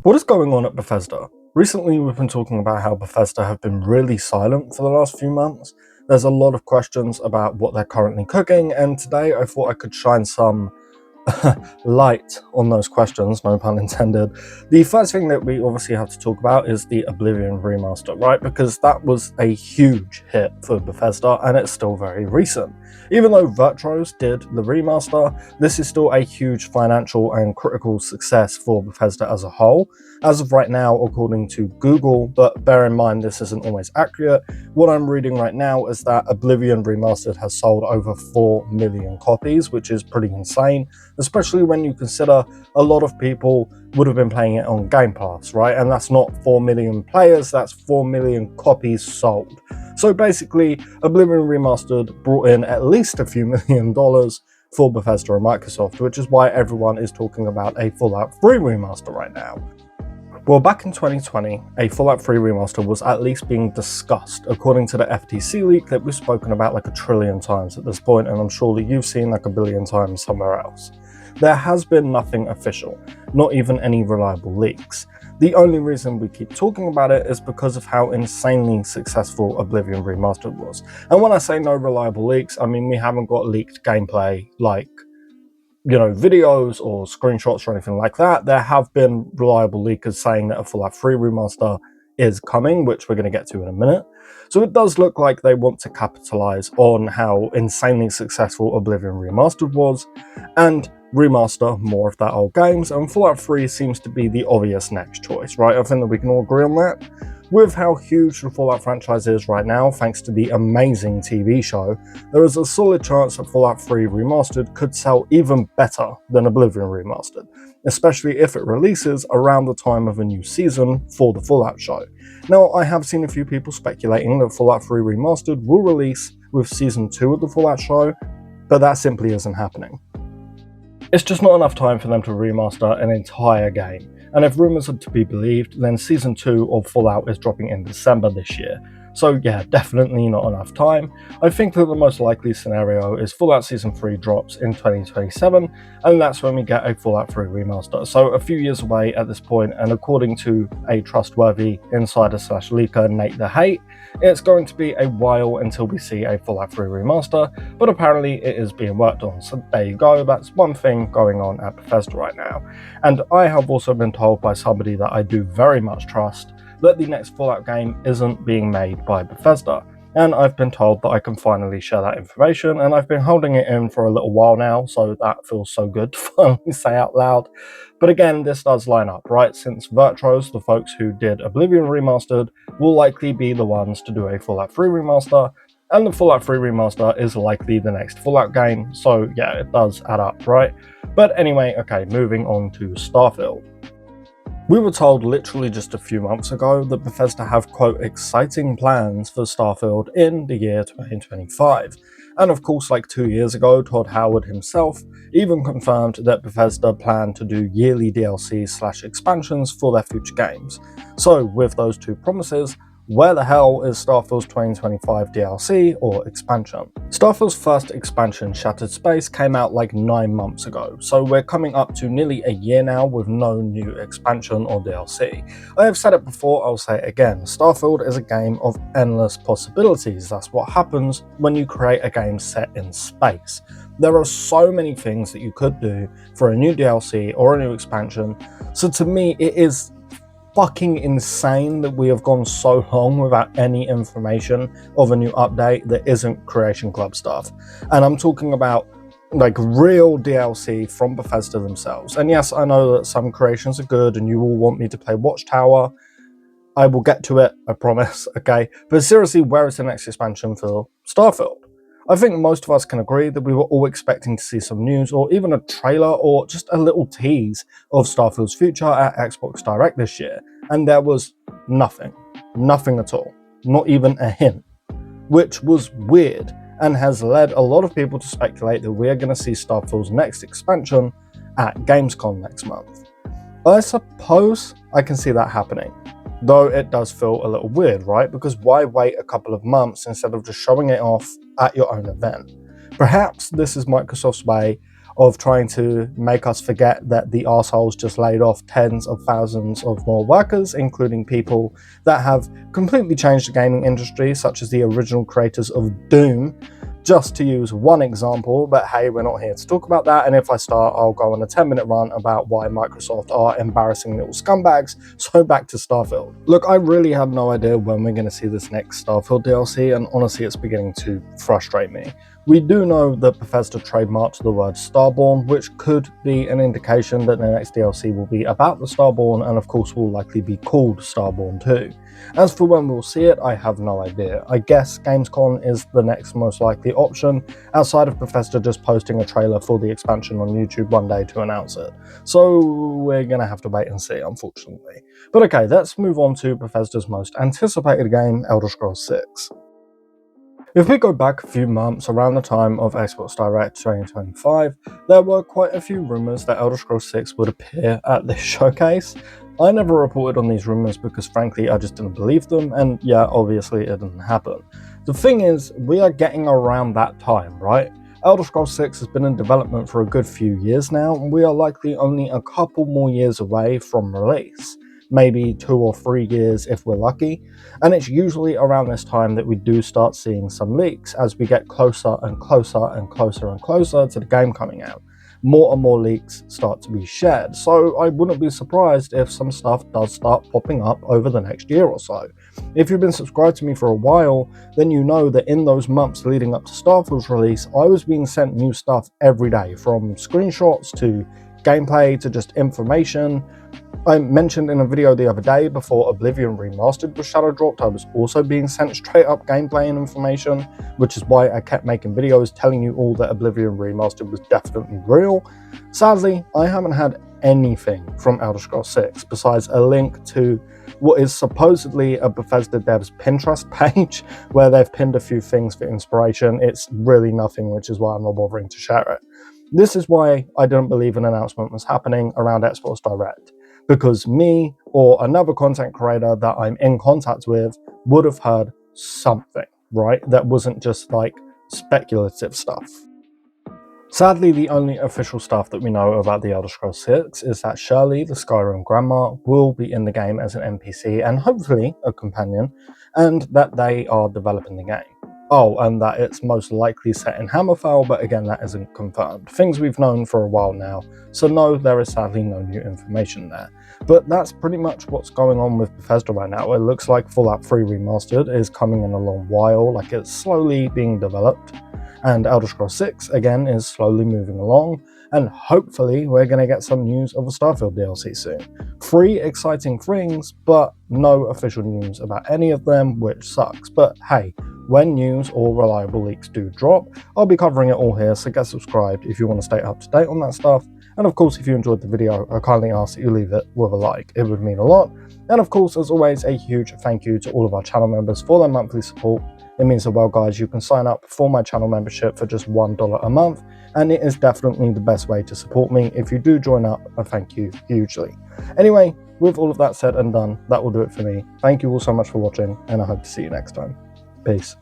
What is going on at Bethesda? Recently, we've been talking about how Bethesda have been really silent for the last few months. There's a lot of questions about what they're currently cooking, and today I thought I could shine some light on those questions, no pun intended. The first thing that we obviously have to talk about is the Oblivion remaster, right? Because that was a huge hit for Bethesda and it's still very recent. Even though Virtuos did the remaster, this is still a huge financial and critical success for Bethesda as a whole. As of right now, according to Google, but bear in mind this isn't always accurate, what I'm reading right now is that Oblivion Remastered has sold over 4 million copies, which is pretty insane, especially when you consider a lot of people would have been playing it on Game Pass, right? And that's not 4 million players, that's 4 million copies sold. So basically, Oblivion Remastered brought in at least a few $1 million for Bethesda and Microsoft, which is why everyone is talking about a Fallout 3 remaster right now. Well, back in 2020, a Fallout 3 remaster was at least being discussed, according to the FTC leak that we've spoken about like a trillion times at this point, and I'm sure that you've seen like a billion times somewhere else. There has been nothing official, not even any reliable leaks. The only reason we keep talking about it is because of how insanely successful Oblivion Remastered was. And when I say no reliable leaks, I mean we haven't got leaked gameplay like videos or screenshots or anything like that. There have been reliable leakers saying that a Fallout 3 remaster is coming, which we're going to get to in a minute. So it does look like they want to capitalize on how insanely successful Oblivion Remastered was and remaster more of that old games, and Fallout 3 seems to be the obvious next choice, right? I think that we can all agree on that. With how huge the Fallout franchise is right now, thanks to the amazing TV show, there is a solid chance that Fallout 3 Remastered could sell even better than Oblivion Remastered, especially if it releases around the time of a new season for the Fallout show. Now, I have seen a few people speculating that Fallout 3 Remastered will release with Season 2 of the Fallout show, but that simply isn't happening. It's just not enough time for them to remaster an entire game, and if rumours are to be believed, then Season 2 of Fallout is dropping in December this year. So yeah, definitely not enough time. I think that the most likely scenario is Fallout Season 3 drops in 2027, and that's when we get a Fallout 3 remaster. So a few years away at this point, and according to a trustworthy insider/leaker, Nate the Hate, it's going to be a while until we see a Fallout 3 remaster, but apparently it is being worked on. So there you go, that's one thing going on at Bethesda right now. And I have also been told by somebody that I do very much trust that the next Fallout game isn't being made by Bethesda. And I've been told that I can finally share that information, and I've been holding it in for a little while now, so that feels so good to finally say out loud. But again, this does line up, right? Since Virtuos, the folks who did Oblivion Remastered, will likely be the ones to do a Fallout 3 remaster, and the Fallout 3 remaster is likely the next Fallout game, so yeah, it does add up, right? But anyway, okay, moving on to Starfield. We were told literally just a few months ago that Bethesda have, quote, exciting plans for Starfield in the year 2025. And of course, like 2 years ago, Todd Howard himself even confirmed that Bethesda planned to do yearly DLC/expansions for their future games. So with those two promises, where the hell is Starfield's 2025 DLC or expansion? Starfield's first expansion, Shattered Space, came out like 9 months ago, so we're coming up to nearly a year now with no new expansion or DLC. I have said it before, I'll say it again, Starfield is a game of endless possibilities. That's what happens when you create a game set in space. There are so many things that you could do for a new DLC or a new expansion, so to me it is fucking insane that we have gone so long without any information of a new update that isn't Creation Club stuff. And I'm talking about like real DLC from Bethesda themselves. And yes, I know that some creations are good and you all want me to play Watchtower. I will get to it, I promise, okay? But seriously, where is the next expansion for Starfield? I think most of us can agree that we were all expecting to see some news or even a trailer or just a little tease of Starfield's future at Xbox Direct this year, and there was nothing at all, not even a hint, which was weird and has led a lot of people to speculate that we are going to see Starfield's next expansion at Gamescom next month. I suppose I can see that happening. Though it does feel a little weird, right? Because why wait a couple of months instead of just showing it off at your own event? Perhaps this is Microsoft's way of trying to make us forget that the arseholes just laid off tens of thousands of more workers, including people that have completely changed the gaming industry, such as the original creators of Doom, just to use one example. But hey, we're not here to talk about that, and if I start, I'll go on a 10-minute rant about why Microsoft are embarrassing little scumbags. So back to Starfield. Look, I really have no idea when we're going to see this next Starfield DLC, and honestly it's beginning to frustrate me. We do know that Bethesda trademarked the word Starborn, which could be an indication that the next DLC will be about the Starborn, and of course will likely be called Starborn too. As for when we'll see it, I have no idea. I guess Gamescom is the next most likely option, outside of Bethesda just posting a trailer for the expansion on YouTube one day to announce it. So we're gonna have to wait and see, unfortunately. But okay, let's move on to Bethesda's most anticipated game, Elder Scrolls 6. If we go back a few months, around the time of Xbox Direct 2025, there were quite a few rumours that Elder Scrolls 6 would appear at this showcase. I never reported on these rumours because frankly I just didn't believe them, and yeah, obviously it didn't happen. The thing is, we are getting around that time, right? Elder Scrolls 6 has been in development for a good few years now, and we are likely only a couple more years away from release. Maybe 2 or 3 years if we're lucky, and it's usually around this time that we do start seeing some leaks as we get closer and closer and closer and closer to the game coming out. More and more leaks start to be shared, so I wouldn't be surprised if some stuff does start popping up over the next year or so. If you've been subscribed to me for a while, then you know that in those months leading up to Starfield's release, I was being sent new stuff every day, from screenshots to gameplay to just information. I mentioned in a video the other day, before Oblivion Remastered was shadow dropped, I was also being sent straight up gameplay and information, which is why I kept making videos telling you all that Oblivion Remastered was definitely real. Sadly, I haven't had anything from Elder Scrolls 6 besides a link to what is supposedly a Bethesda dev's Pinterest page where they've pinned a few things for inspiration. It's really nothing, which is why I'm not bothering to share it. This is why I didn't believe an announcement was happening around Xbox Direct, because me or another content creator that I'm in contact with would have heard something, right? That wasn't just like speculative stuff. Sadly, the only official stuff that we know about the Elder Scrolls 6 is that Shirley, the Skyrim grandma, will be in the game as an NPC and hopefully a companion, and that they are developing the game. Oh, and that it's most likely set in Hammerfell, but again, that isn't confirmed. Things we've known for a while now, so no, there is sadly no new information there. But that's pretty much what's going on with Bethesda right now. It looks like Fallout 3 Remastered is coming in a long while, like it's slowly being developed. And Elder Scrolls 6, again, is slowly moving along, and hopefully we're going to get some news of a Starfield DLC soon. 3 exciting things, but no official news about any of them, which sucks. But hey, when news or reliable leaks do drop, I'll be covering it all here, so get subscribed if you want to stay up to date on that stuff. And of course, if you enjoyed the video, I kindly ask that you leave it with a like. It would mean a lot. And of course, as always, a huge thank you to all of our channel members for their monthly support. It means the world, guys. You can sign up for my channel membership for just $1 a month, and it is definitely the best way to support me. If you do join up, I thank you hugely. Anyway, with all of that said and done, that will do it for me. Thank you all so much for watching, and I hope to see you next time. Peace.